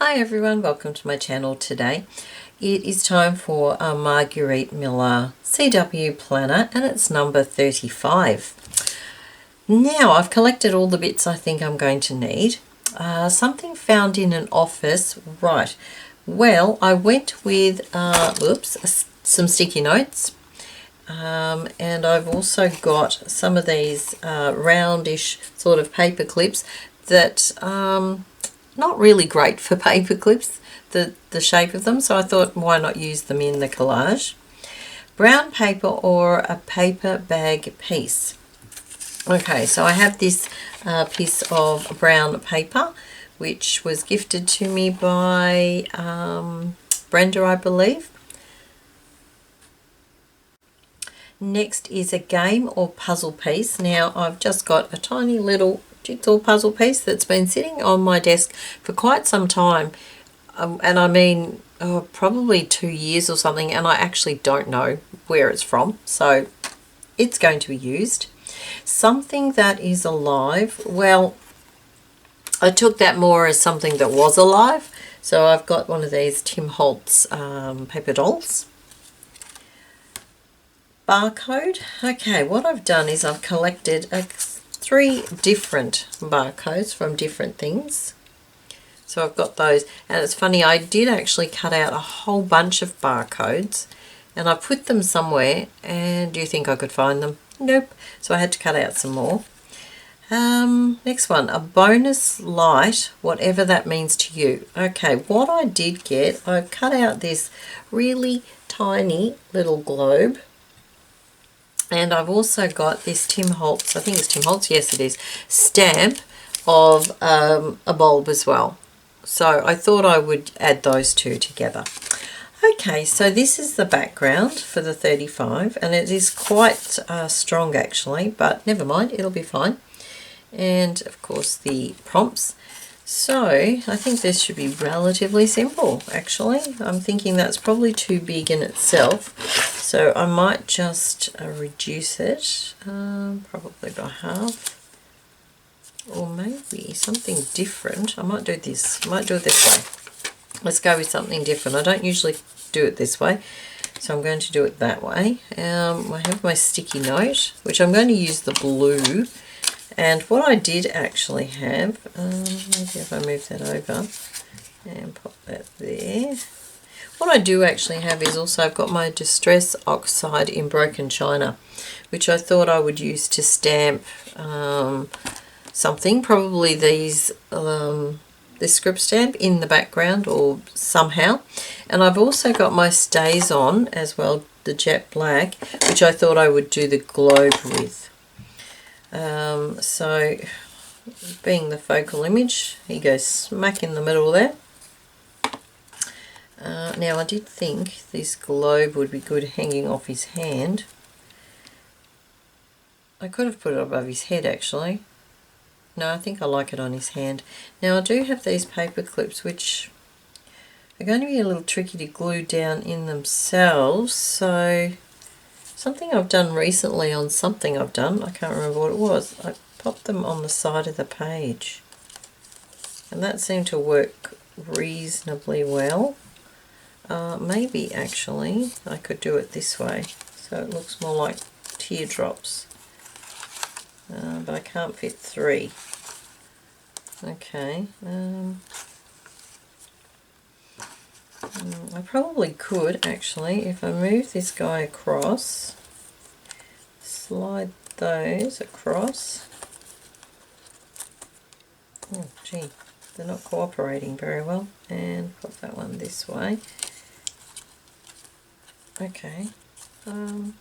Hi everyone, welcome to my channel today. It is time for a Margarete Miller CW planner and it's number 35. Now I've collected all the bits I think I'm going to need. Something found in an office, right. Well, I went with some sticky notes and I've also got some of these roundish sort of paper clips that not really great for paper clips, the shape of them, so I thought why not use them in the collage. Brown paper or a paper bag piece. Okay, so I have this piece of brown paper which was gifted to me by Brenda, I believe. Next is a game or puzzle piece. Now I've just got a tiny little jigsaw puzzle piece that's been sitting on my desk for quite some time, and I mean probably 2 years or something, and I actually don't know where it's from, so it's going to be used. Something that is alive, well, I took that more as something that was alive, so I've got one of these Tim Holtz paper dolls. Barcode. Okay, what I've done is I've collected 3 different barcodes from different things. So I've got those, and it's funny, I did actually cut out a whole bunch of barcodes and I put them somewhere, and do you think I could find them? Nope. So I had to cut out some more. Next one, a bonus light, whatever that means to you. Okay, what I did get, I cut out this really tiny little globe. And I've also got this Tim Holtz, I think it's Tim Holtz, yes it is, stamp of a bulb as well. So I thought I would add those two together. Okay, so this is the background for the 35, and it is quite strong actually, but never mind, it'll be fine. And of course the prompts. So I think this should be relatively simple actually. I'm thinking that's probably too big in itself, so I might just reduce it, probably by half, or maybe something different. I might do this, I might do it this way. Let's go with something different. I don't usually do it this way, so I'm going to do it that way. I have my sticky note, which I'm going to use the blue. And what I did actually have, maybe if I move that over and pop that there. What I do actually have is also I've got my Distress Oxide in Broken China, which I thought I would use to stamp something, probably these this script stamp in the background or somehow. And I've also got my Stays On as well, the jet black, which I thought I would do the globe with. So being the focal image, he goes smack in the middle there. Now I did think this globe would be good hanging off his hand. I could have put it above his head actually. No, I think I like it on his hand. Now I do have these paper clips which are going to be a little tricky to glue down in themselves, so something I've done recently on something I've done, I can't remember what it was, I popped them on the side of the page and that seemed to work reasonably well. Maybe actually I could do it this way so it looks more like teardrops, but I can't fit 3. Okay, I probably could actually, if I move this guy across, slide those across. Oh gee, they're not cooperating very well, and put that one this way. Okay, yeah,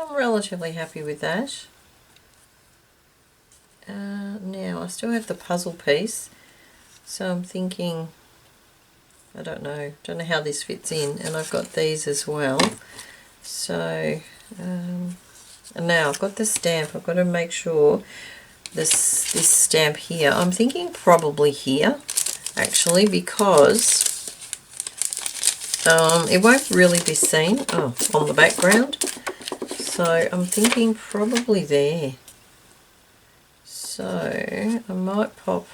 I'm relatively happy with that. Now I still have the puzzle piece, so I'm thinking, I don't know how this fits in, and I've got these as well. So and now I've got the stamp. I've got to make sure this stamp here, I'm thinking probably here actually, because it won't really be seen on the background, so I'm thinking probably there. So I might pop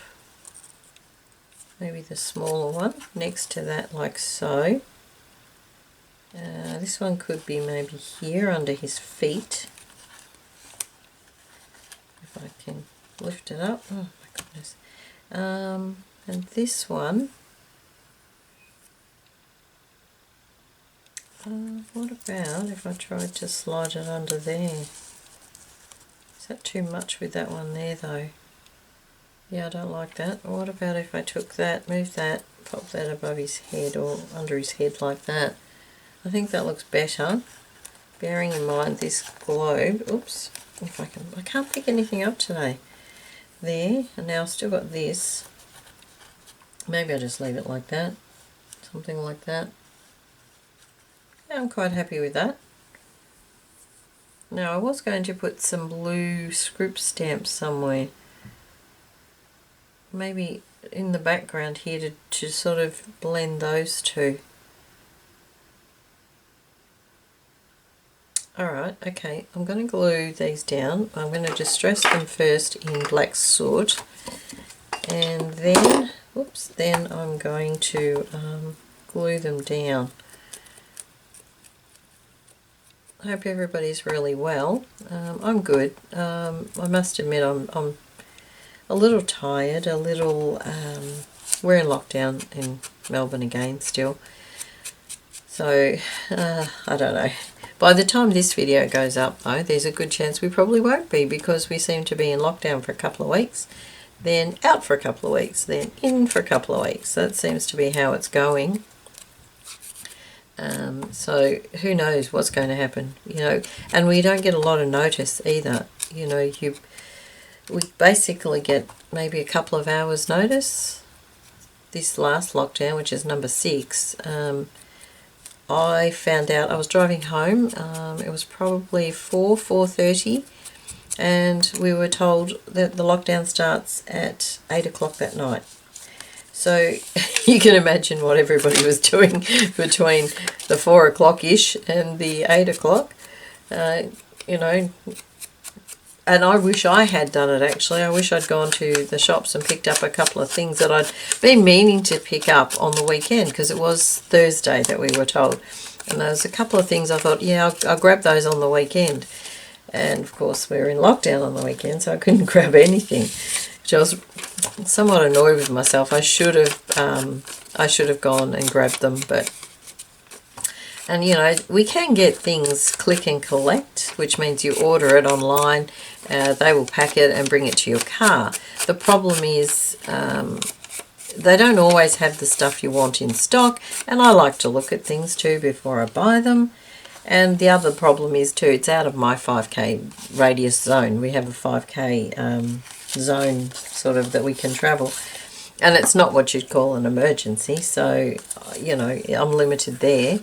maybe the smaller one next to that, like so. This one could be maybe here under his feet. If I can lift it up. Oh my goodness. And this one, what about if I tried to slide it under there? Is that too much with that one there though? Yeah, I don't like that. What about if I took that, move that, pop that above his head or under his head like that? I think that looks better. Bearing in mind this globe, oops, if I can't pick anything up today. There, and now I've still got this. Maybe I'll just leave it like that. Something like that. Yeah, I'm quite happy with that. Now I was going to put some blue script stamps somewhere. Maybe in the background here to sort of blend those two. Alright, okay, I'm going to glue these down. I'm going to distress them first in black soot, and then, whoops, then I'm going to glue them down. I hope everybody's really well. I'm good. I must admit I'm a little tired, a little, we're in lockdown in Melbourne again still, so I don't know. By the time this video goes up though, there's a good chance we probably won't be, because we seem to be in lockdown for a couple of weeks, then out for a couple of weeks, then in for a couple of weeks. That seems to be how it's going. So who knows what's going to happen, you know, and we don't get a lot of notice either. You know, we basically get maybe a couple of hours notice. This last lockdown, which is number 6, I found out, I was driving home, it was probably 4:30, and we were told that the lockdown starts at 8 o'clock that night. So you can imagine what everybody was doing between the 4 o'clock-ish and the 8 o'clock, you know. And I wish I had done it actually. I wish I'd gone to the shops and picked up a couple of things that I'd been meaning to pick up on the weekend, because it was Thursday that we were told. And there was a couple of things I thought, yeah, I'll grab those on the weekend. And of course we were in lockdown on the weekend, so I couldn't grab anything. Which I was somewhat annoyed with myself. I should have gone and grabbed them, but... And you know, we can get things click and collect, which means you order it online, they will pack it and bring it to your car. The problem is they don't always have the stuff you want in stock, and I like to look at things too before I buy them. And the other problem is too, it's out of my 5k radius zone. We have a 5k zone sort of that we can travel, and it's not what you'd call an emergency, so you know, I'm limited there.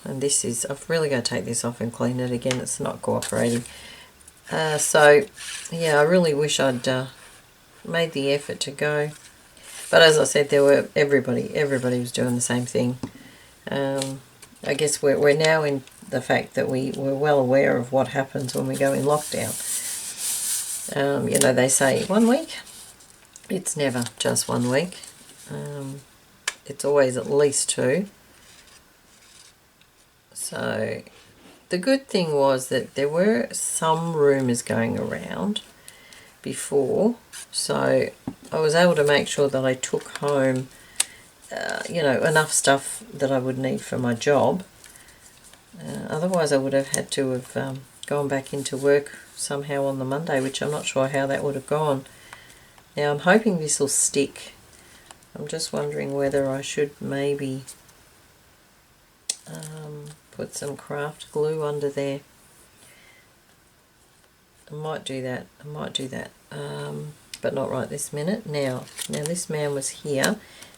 And this is, I've really got to take this off and clean it again, it's not cooperating. So yeah, I really wish I'd made the effort to go, but as I said, there were everybody was doing the same thing. I guess we're now in the fact that we're well aware of what happens when we go in lockdown. You know, they say 1 week. It's never just 1 week. It's always at least 2. So the good thing was that there were some rumours going around before, so I was able to make sure that I took home you know, enough stuff that I would need for my job. Otherwise I would have had to have gone back into work somehow on the Monday, which I'm not sure how that would have gone. Now I'm hoping this will stick. I'm just wondering whether I should maybe put some craft glue under there. I might do that, but not right this minute. Now this man was here,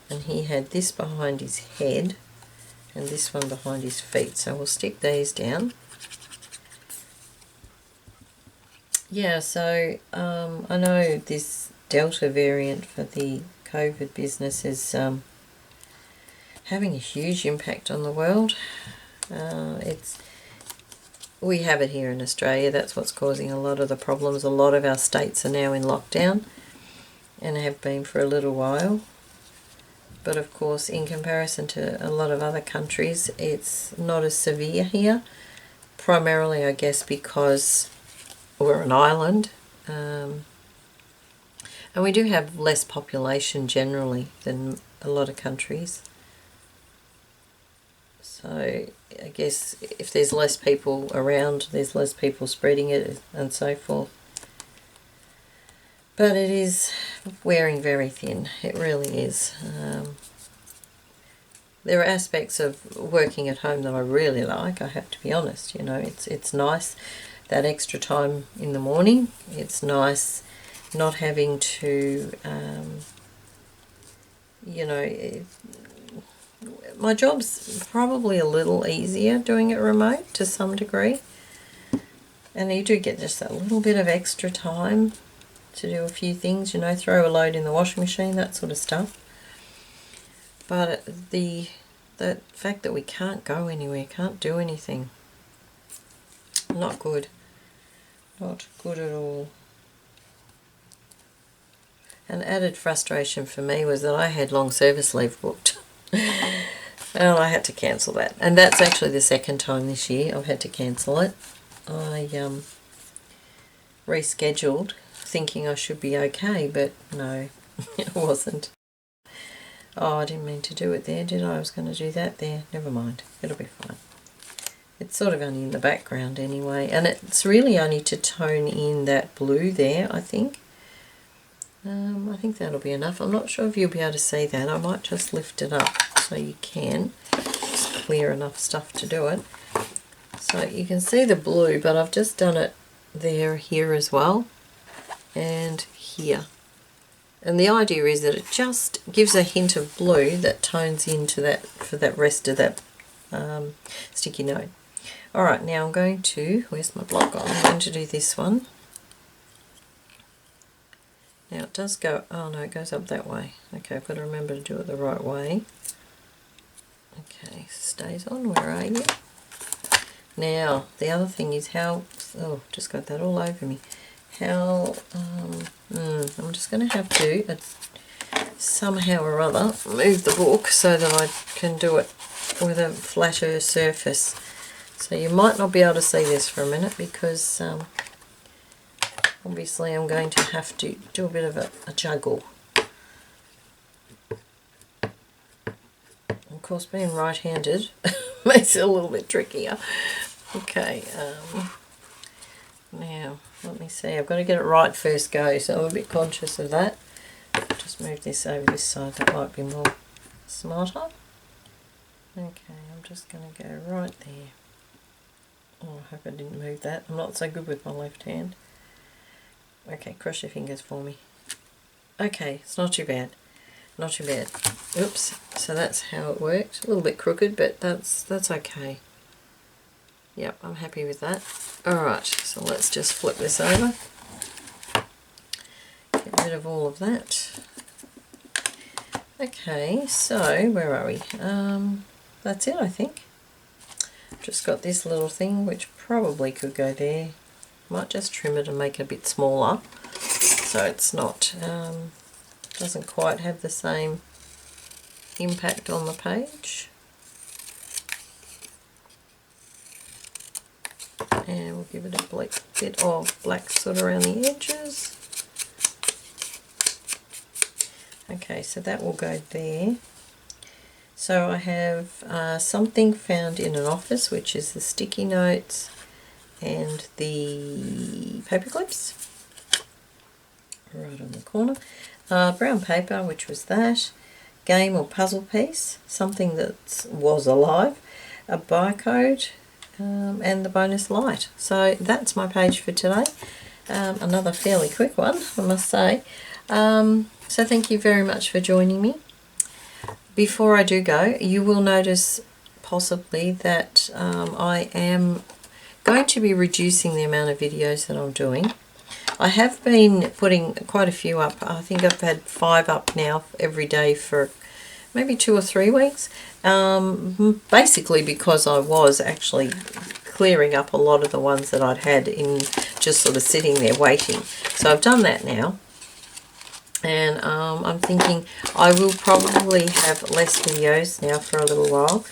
and he had this behind his head and this one behind his feet, so we'll stick these down. Yeah, so I know this Delta variant for the COVID business is having a huge impact on the world. We have it here in Australia. That's what's causing a lot of the problems. A lot of our states are now in lockdown. and have been for a little while. But of course, in comparison to a lot of other countries, it's not as severe here. Primarily, I guess, because we're an island. And we do have less population generally than a lot of countries. So I guess if there's less people around, there's less people spreading it and so forth. But it is wearing very thin. It really is. There are aspects of working at home that I really like, I have to be honest. You know, it's nice, that extra time in the morning. It's nice not having to, you know, my job's probably a little easier doing it remote to some degree. And you do get just that little bit of extra time to do a few things, you know, throw a load in the washing machine, that sort of stuff. But the fact that we can't go anywhere, can't do anything, not good. Not good at all. An added frustration for me was that I had long service leave booked. And I had to cancel that. And that's actually the second time this year I've had to cancel it. I rescheduled thinking I should be okay, but no, it wasn't. Oh, I didn't mean to do it there, did I? I was going to do that there. Never mind. It'll be fine. It's sort of only in the background anyway. And it's really only to tone in that blue there, I think. I think that'll be enough. I'm not sure if you'll be able to see that. I might just lift it up so you can. It's clear enough stuff to do it. So you can see the blue, but I've just done it there, here as well, and here. And the idea is that it just gives a hint of blue that tones into that for that rest of that sticky note. Alright, now I'm going to, where's my block on? I'm going to do this one. Now it does go, oh no, it goes up that way. Okay, I've got to remember to do it the right way. Okay, stays on, where are you? Now, the other thing is how, oh, just got that all over me. How, I'm just going to have to, somehow or other, move the book so that I can do it with a flatter surface. So you might not be able to see this for a minute because obviously I'm going to have to do a bit of a juggle. Of course, being right-handed makes it a little bit trickier. Okay, now let me see, I've got to get it right first go, so I'm a bit conscious of that. Just move this over this side, that might be more smarter. Okay, I'm just going to go right there. Oh, I hope I didn't move that. I'm not so good with my left hand. Okay, cross your fingers for me. Okay, it's not too bad. Not too bad. Oops, so that's how it worked. A little bit crooked, but that's okay. Yep, I'm happy with that. Alright, so let's just flip this over. Get rid of all of that. Okay, so where are we? That's it, I think. Just got this little thing which probably could go there. Might just trim it and make it a bit smaller so it's not doesn't quite have the same impact on the page. And we'll give it a bit of black soot around the edges. Okay, so that will go there. So I have something found in an office, which is the sticky notes and the paper clips right on the corner. Brown paper, which was that. Game or puzzle piece, something that was alive. A barcode. And the bonus light. So that's my page for today. Another fairly quick one, I must say. So thank you very much for joining me. Before I do go, you will notice possibly that I am going to be reducing the amount of videos that I'm doing. I have been putting quite a few up. I think I've had 5 up now every day for maybe 2 or 3 weeks. Basically because I was actually clearing up a lot of the ones that I'd had in just sort of sitting there waiting. So I've done that now. And I'm thinking I will probably have less videos now for a little while.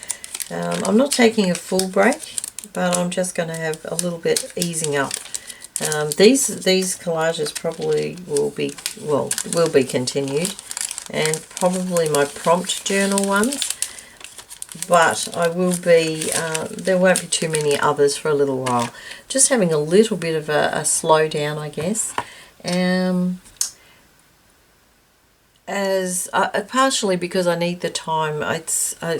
I'm not taking a full break, but I'm just going to have a little bit easing up. These collages probably will be continued, and probably my prompt journal ones. But I will be, there won't be too many others for a little while. Just having a little bit of a slowdown, I guess. Partially because I need the time.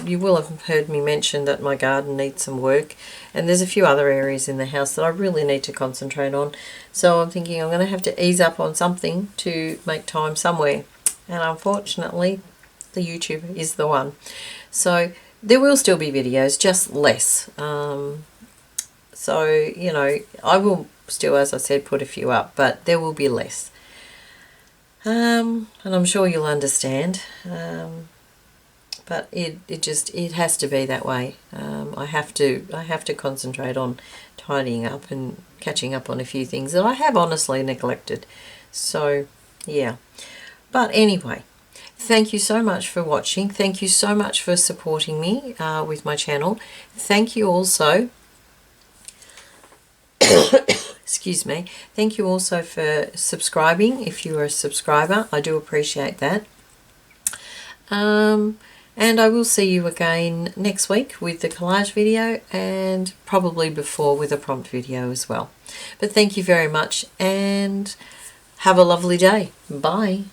You will have heard me mention that my garden needs some work, and there's a few other areas in the house that I really need to concentrate on. So I'm thinking I'm going to have to ease up on something to make time somewhere, and unfortunately the YouTube is the one. So there will still be videos, just less. So, you know, I will still, as I said, put a few up, but there will be less. And I'm sure you'll understand. But it has to be that way. I have to concentrate on tidying up and catching up on a few things that I have honestly neglected. So, yeah. But anyway, thank you so much for watching. Thank you so much for supporting me with my channel. Thank you also excuse me. Thank you also for subscribing if you're a subscriber. I do appreciate that. And I will see you again next week with the collage video, and probably before with a prompt video as well. But thank you very much, and have a lovely day. Bye.